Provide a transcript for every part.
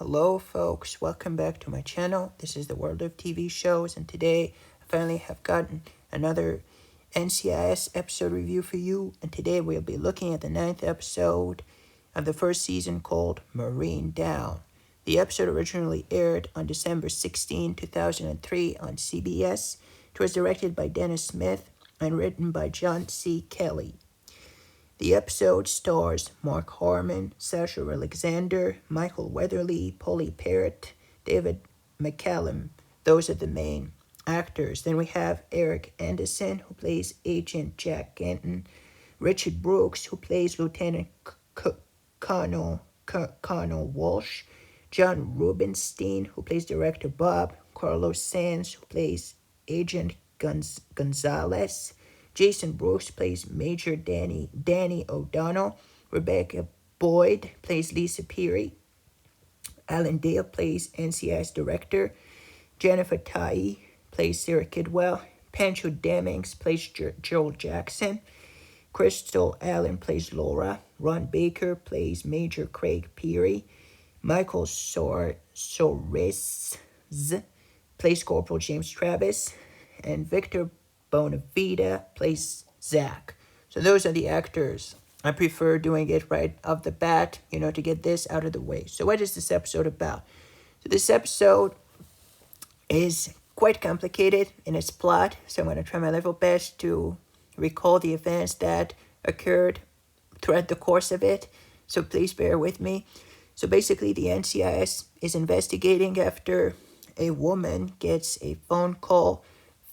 Hello folks, welcome back to my channel. This is the World of TV Shows, and today I finally have gotten another NCIS episode review for you, and today we'll be looking at the 9th episode of the first season called Marine Down. The episode originally aired on December 16, 2003 on CBS. It was directed by Dennis Smith and written by John C. Kelly. The episode stars Mark Harmon, Sasha Alexander, Michael Weatherly, Polly Parrott, David McCallum. Those are the main actors. Then we have Eric Anderson, who plays Agent Jack Ganton, Richard Brooks, who plays Lieutenant Colonel Walsh, John Rubinstein, who plays Director Bob, Carlos Sands, who plays Agent Gonzalez, Jason Brooks plays Major Danny O'Donnell, Rebecca Boyd plays Lisa Peary, Alan Dale plays NCIS Director, Jennifer Tai plays Sarah Kidwell, Pancho Demings plays Joel Jackson, Crystal Allen plays Laura, Ron Baker plays Major Craig Peary, Michael Soares plays Corporal James Travis, and Victor Bonavita plays Zach. So those are the actors. I prefer doing it right off the bat, to get this out of the way. So what is this episode about? So this episode is quite complicated in its plot, so I'm going to try my level best to recall the events that occurred throughout the course of it. So please bear with me. So basically the NCIS is investigating after a woman gets a phone call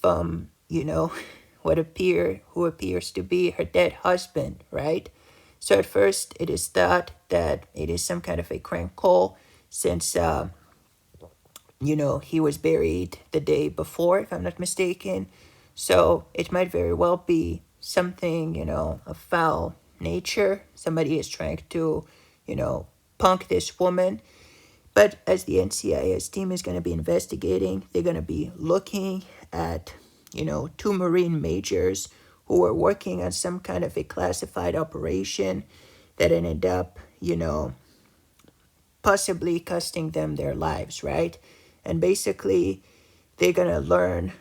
from who appears to be her dead husband, right? So at first it is thought that it is some kind of a crank call since, he was buried the day before, if I'm not mistaken. So it might very well be something, of foul nature. Somebody is trying to, punk this woman. But as the NCIS team is going to be investigating, they're going to be looking at two Marine majors who were working on some kind of a classified operation that ended up, possibly costing them their lives, right? And basically, they're going to learn,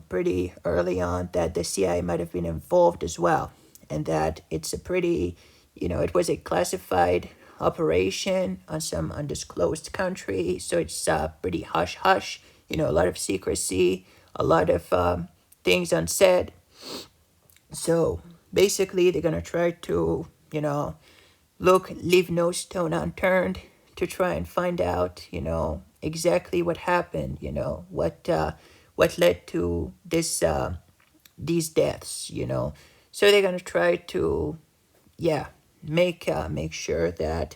pretty early on that the CIA might have been involved as well. And that it's a pretty, it was a classified operation on some undisclosed country. So it's pretty hush-hush, a lot of secrecy, a lot of things unsaid. So basically they're going to try to, leave no stone unturned to try and find out, exactly what happened, what led to these deaths, So they're going to try to, make sure that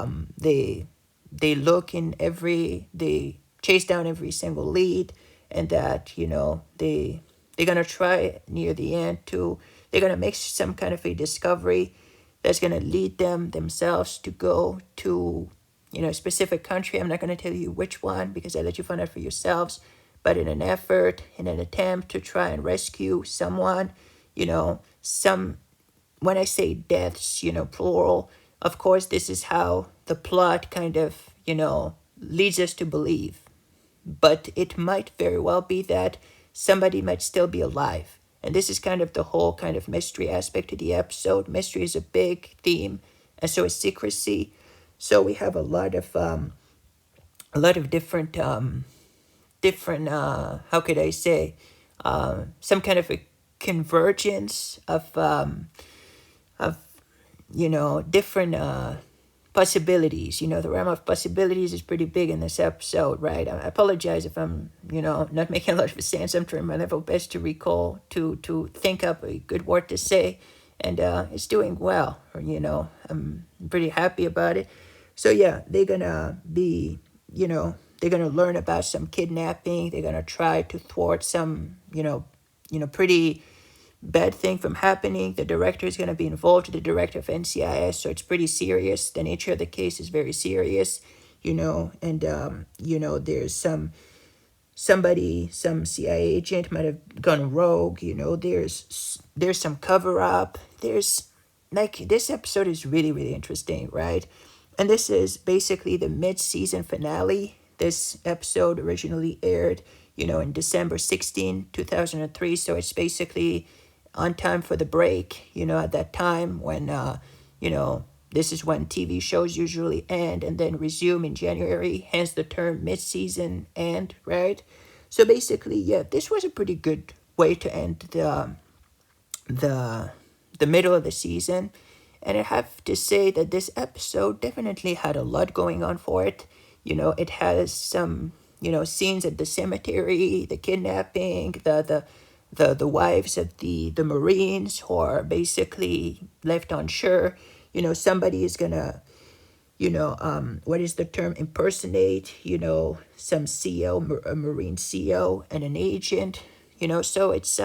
they chase down every single lead, and that they're gonna try near the end they're gonna make some kind of a discovery that's gonna lead themselves to go to a specific country. I'm not gonna tell you which one because I let you find out for yourselves. But in an attempt to try and rescue someone, when I say deaths, plural, of course, this is how the plot kind of, leads us to believe. But it might very well be that somebody might still be alive. And this is kind of the whole kind of mystery aspect of the episode. Mystery is a big theme, and so is secrecy. So we have a lot of different, how could I say, some kind of a convergence of different possibilities. The realm of possibilities is pretty big in this episode, right? I apologize if I'm, not making a lot of sense. I'm trying my level best to recall, to think up a good word to say, and it's doing well. I'm pretty happy about it. So yeah, they're gonna be, they're gonna learn about some kidnapping. They're gonna try to thwart some, pretty bad thing from happening. The director is going to be involved, the director of NCIS, so it's pretty serious. The nature of the case is very serious, and there's some CIA agent might have gone rogue. There's some cover up. There's this episode is really, really interesting, right? And this is basically the mid-season finale. This episode originally aired, in December 16, 2003. So it's basically on time for the break, at that time when, this is when TV shows usually end and then resume in January, hence the term mid-season end, right? So basically, yeah, this was a pretty good way to end the the middle of the season. And I have to say that this episode definitely had a lot going on for it. It has some, scenes at the cemetery, the kidnapping, the wives of the Marines who are basically left unsure. Somebody is gonna, what is the term? Impersonate, some CO, a Marine CO, and an agent. So it's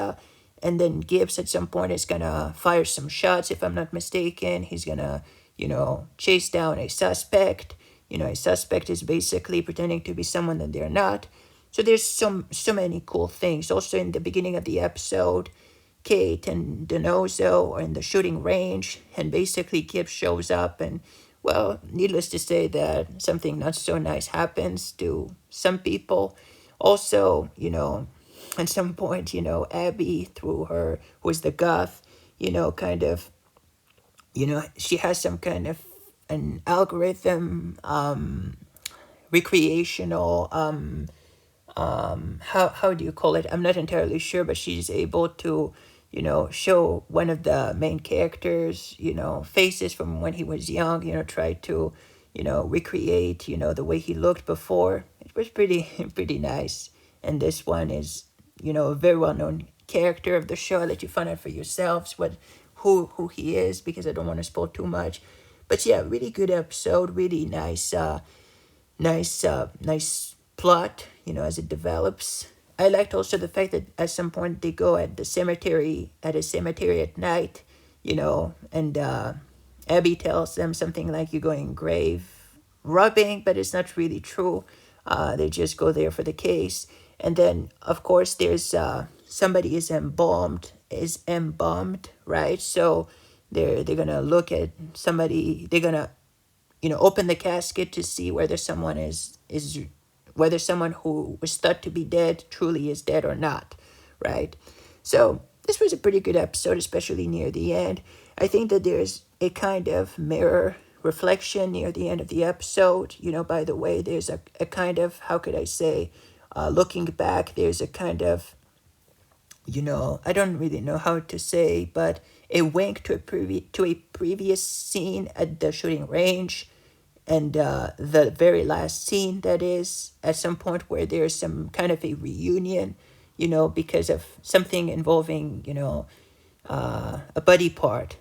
and then Gibbs at some point is gonna fire some shots, if I'm not mistaken. He's gonna, chase down a suspect. A suspect is basically pretending to be someone that they're not. So there's so many cool things. Also in the beginning of the episode, Kate and Donoso are in the shooting range, and basically Gibbs shows up, and well, needless to say that something not so nice happens to some people. Also, at some point, Abby, through her, who is the goth, kind of, she has some kind of an algorithm, recreational, how do you call it? I'm not entirely sure, but she's able to, show one of the main characters, faces from when he was young, try to, recreate, the way he looked before. It was pretty pretty nice. And this one is, a very well known character of the show. I'll let you find out for yourselves who he is, because I don't want to spoil too much. But yeah, really good episode, really nice nice plot, as it develops. I liked also the fact that at some point they go at a cemetery at night, and Abby tells them something like, "You're going grave robbing," but it's not really true. They just go there for the case, and then of course there's somebody is embalmed, right? So they're gonna look at somebody. They're gonna, open the casket to see whether someone is whether someone who was thought to be dead truly is dead or not, right? So this was a pretty good episode, especially near the end. I think that there's a kind of mirror reflection near the end of the episode. By the way, there's a kind of, how could I say, looking back, there's a kind of, I don't really know how to say, but a wink to a previous scene at the shooting range, and the very last scene, that is, at some point where there's some kind of a reunion, because of something involving, a buddy part.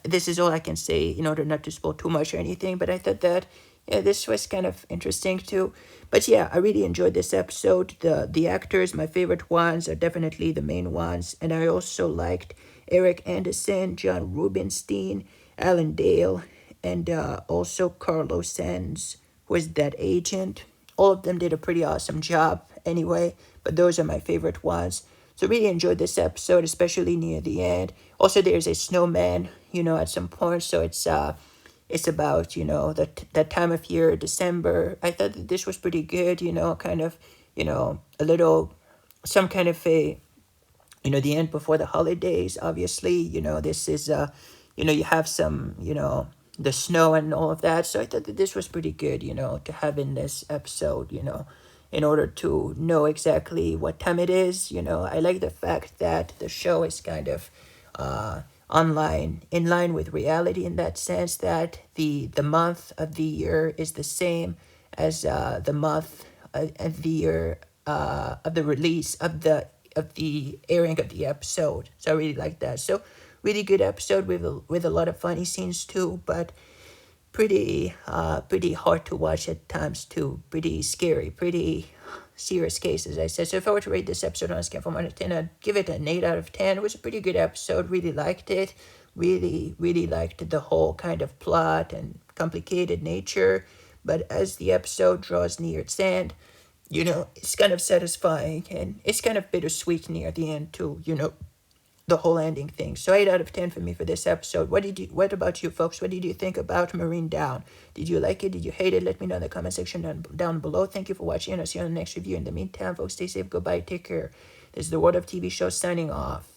This is all I can say in order not to spoil too much or anything, but I thought that, yeah, this was kind of interesting too. But yeah, I really enjoyed this episode. The actors, my favorite ones, are definitely the main ones, and I also liked Eric Anderson, John Rubinstein, Alan Dale, and also Carlos Sanz, who is that agent. All of them did a pretty awesome job anyway, but those are my favorite ones. So really enjoyed this episode, especially near the end. Also, there's a snowman, at some point, so it's about, that time of year, December. I thought that this was pretty good, kind of, a little, some kind of a, the end before the holidays, obviously. This is, you have some, the snow and all of that. So I thought that this was pretty good, to have in this episode, in order to know exactly what time it is. I like the fact that the show is kind of in line with reality, in that sense that the month of the year is the same as the month of the year of the release of the airing of the episode. So I really like that. So really good episode with a lot of funny scenes too, but pretty hard to watch at times too. Pretty scary, pretty serious cases, I said. So if I were to rate this episode on a scale from 1 to 10, I'd give it an 8 out of 10. It was a pretty good episode. Really liked it. Really liked the whole kind of plot and complicated nature. But as the episode draws near its end, it's kind of satisfying, and it's kind of bittersweet near the end too, the whole ending thing. So 8 out of 10 for me for this episode. What about you folks? What did you think about Marine Down? Did you like it? Did you hate it? Let me know in the comment section down below. Thank you for watching, and I'll see you on the next review. In the meantime, folks, stay safe. Goodbye. Take care. This is the World of TV Show signing off.